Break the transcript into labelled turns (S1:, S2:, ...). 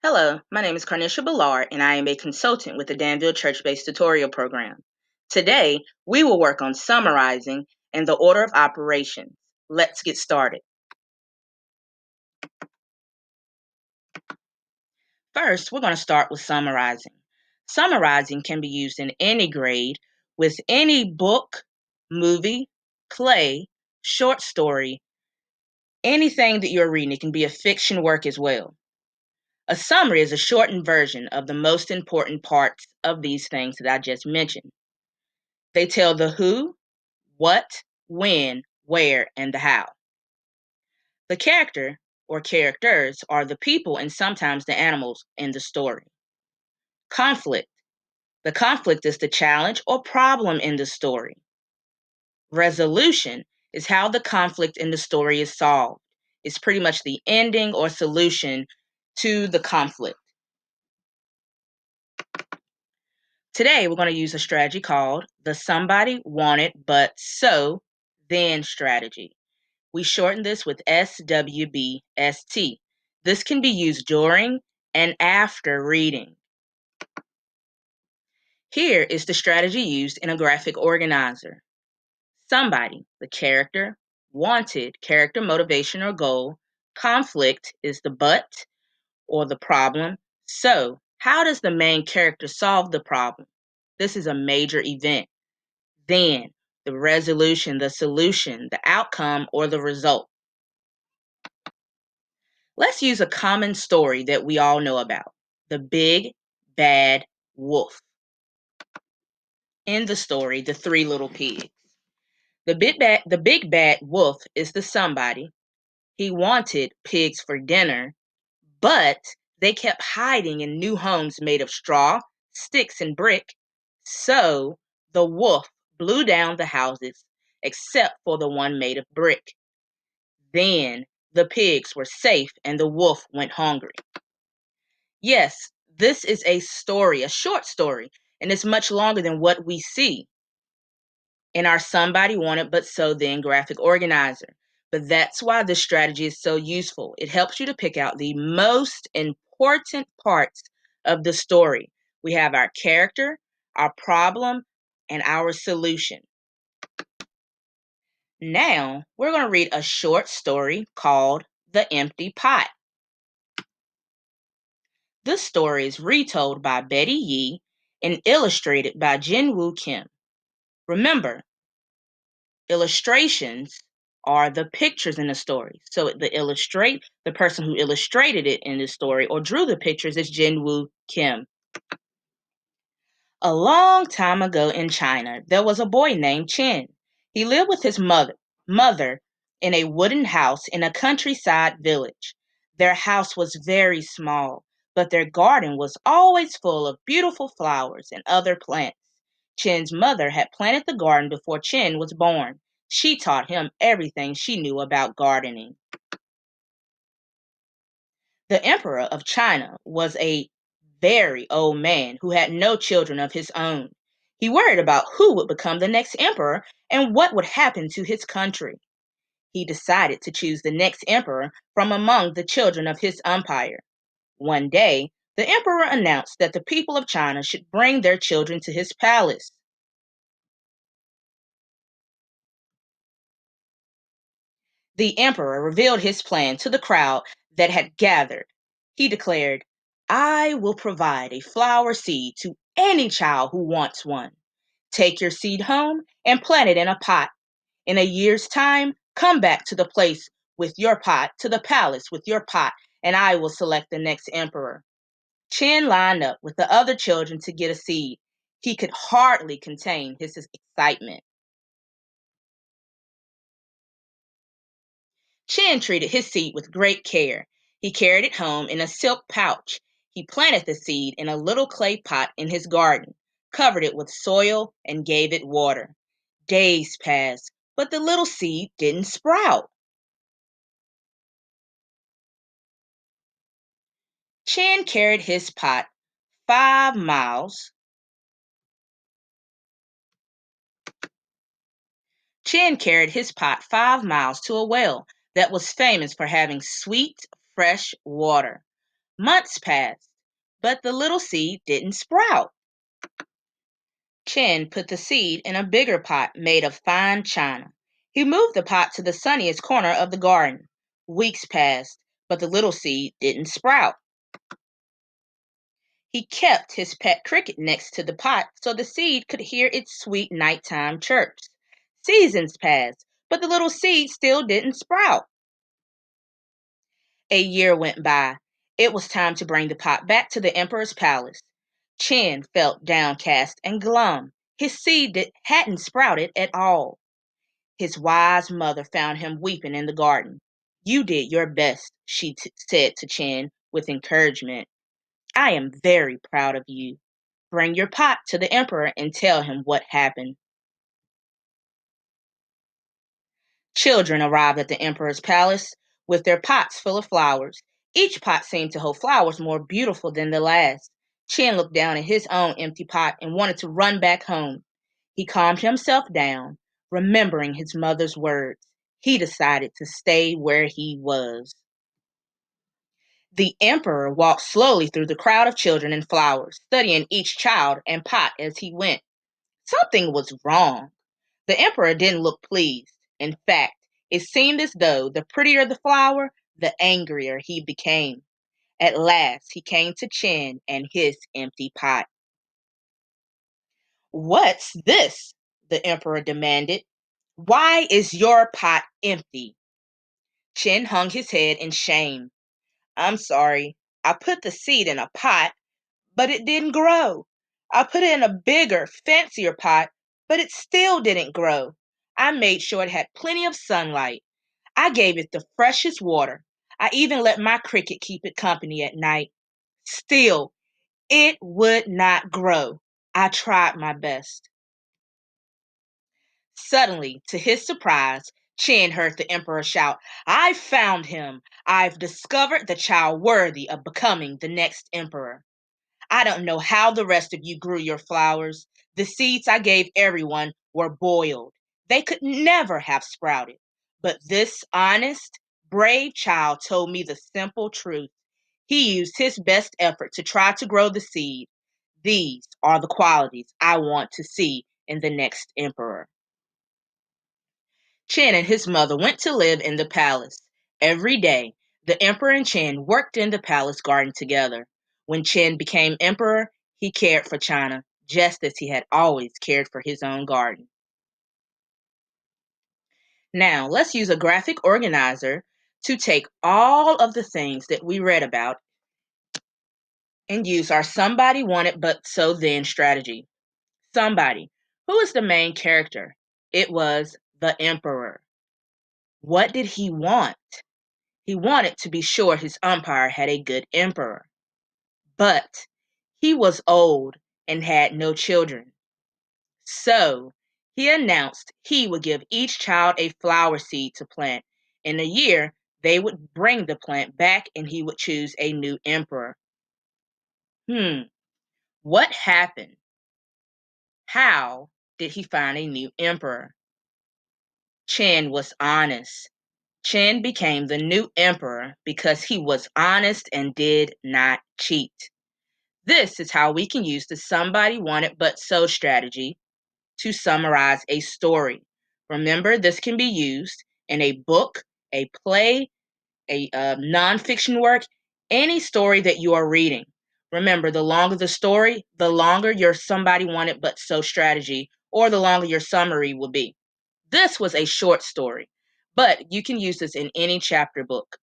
S1: Hello, my name is Carllnisha Bullard, and I am a consultant with the Danville Church-based tutorial program. Today, we will work on summarizing and the order of operations. Let's get started. First, we're going to start with summarizing. Summarizing can be used in any grade with any book, movie, play, short story, anything that you're reading. It can be a fiction work as well. A summary is a shortened version of the most important parts of these things that I just mentioned. They tell the who, what, when, where, and the how. The character or characters are the people and sometimes the animals in the story. Conflict. The conflict is the challenge or problem in the story. Resolution is how the conflict in the story is solved. It's pretty much the ending or solution to the conflict. Today, we're going to use a strategy called the somebody wanted but so then strategy. We shorten this with SWBST. This can be used during and after reading. Here is the strategy used in a graphic organizer. Somebody, the character, wanted, character motivation or goal. Conflict is the but or the problem. So, how does the main character solve the problem? This is a major event. Then, the resolution, the solution, the outcome, or the result. Let's use a common story that we all know about, the big bad wolf. In the story, the three little pigs. The big bad wolf is the somebody. He wanted pigs for dinner, but they kept hiding in new homes made of straw, sticks, and brick. So the wolf blew down the houses except for the one made of brick. Then the pigs were safe and the wolf went hungry. Yes, this is a story, a short story, and it's much longer than what we see in our Somebody Wanted But So Then graphic organizer. But that's why this strategy is so useful. It helps you to pick out the most important parts of the story. We have our character, our problem, and our solution. Now, we're going to read a short story called The Empty Pot. This story is retold by Betty Yee and illustrated by Jinwoo Kim. Remember, illustrations are the pictures in the story. So the person who illustrated it in the story or drew the pictures is Jinwoo Kim. A long time ago in China, there was a boy named Chen. He lived with his mother in a wooden house in a countryside village. Their house was very small, but their garden was always full of beautiful flowers and other plants. Chen's mother had planted the garden before Chen was born. She taught him everything she knew about gardening. The emperor of China was a very old man who had no children of his own. He worried about who would become the next emperor and what would happen to his country. He decided to choose the next emperor from among the children of his empire. One day, the emperor announced that the people of China should bring their children to his palace. The emperor revealed his plan to the crowd that had gathered. He declared, I will provide a flower seed to any child who wants one. Take your seed home and plant it in a pot. In a year's time, come back to the place with your pot, to the palace with your pot, and I will select the next emperor. Chen lined up with the other children to get a seed. He could hardly contain his excitement. Chen treated his seed with great care. He carried it home in a silk pouch. He planted the seed in a little clay pot in his garden, covered it with soil, and gave it water. Days passed, but the little seed didn't sprout. Chen carried his pot 5 miles. Chen carried his pot 5 miles to a well that was famous for having sweet, fresh water. Months passed, but the little seed didn't sprout. Chin put the seed in a bigger pot made of fine china. He moved the pot to the sunniest corner of the garden. Weeks passed, but the little seed didn't sprout. He kept his pet cricket next to the pot so the seed could hear its sweet nighttime chirps. Seasons passed, but the little seed still didn't sprout. A year went by. It was time to bring the pot back to the emperor's palace. Chin felt downcast and glum. His seed hadn't sprouted at all. His wise mother found him weeping in the garden. "You did your best," she said to Chin with encouragement. "I am very proud of you. Bring your pot to the emperor and tell him what happened." Children arrived at the emperor's palace with their pots full of flowers. Each pot seemed to hold flowers more beautiful than the last. Chin looked down at his own empty pot and wanted to run back home. He calmed himself down, remembering his mother's words. He decided to stay where he was. The emperor walked slowly through the crowd of children and flowers, studying each child and pot as he went. Something was wrong. The emperor didn't look pleased. In fact, it seemed as though the prettier the flower, the angrier he became. At last, he came to Chin and his empty pot. "What's this?" the emperor demanded. "Why is your pot empty?" Chin hung his head in shame. "I'm sorry. I put the seed in a pot, but it didn't grow. I put it in a bigger, fancier pot, but it still didn't grow. I made sure it had plenty of sunlight. I gave it the freshest water. I even let my cricket keep it company at night. Still, it would not grow. I tried my best." Suddenly, to his surprise, Chin heard the emperor shout, "I've found him! I've discovered the child worthy of becoming the next emperor. I don't know how the rest of you grew your flowers. The seeds I gave everyone were boiled. They could never have sprouted. But this honest, brave child told me the simple truth. He used his best effort to try to grow the seed. These are the qualities I want to see in the next emperor." Chin and his mother went to live in the palace. Every day, the emperor and Chin worked in the palace garden together. When Chin became emperor, he cared for China just as he had always cared for his own garden. Now, let's use a graphic organizer to take all of the things that we read about and use our somebody wanted but so then strategy. Somebody. Who is the main character? It was the emperor. What did he want? He wanted to be sure his empire had a good emperor. But he was old and had no children. So he announced he would give each child a flower seed to plant. In a year, they would bring the plant back and he would choose a new emperor. What happened? How did he find a new emperor? Chen was honest. Chen became the new emperor because he was honest and did not cheat. This is how we can use the somebody wanted but so strategy to summarize a story. Remember, this can be used in a book, a play, a nonfiction work, any story that you are reading. Remember, the longer the story, the longer your somebody wanted but so strategy, or the longer your summary will be. This was a short story, but you can use this in any chapter book.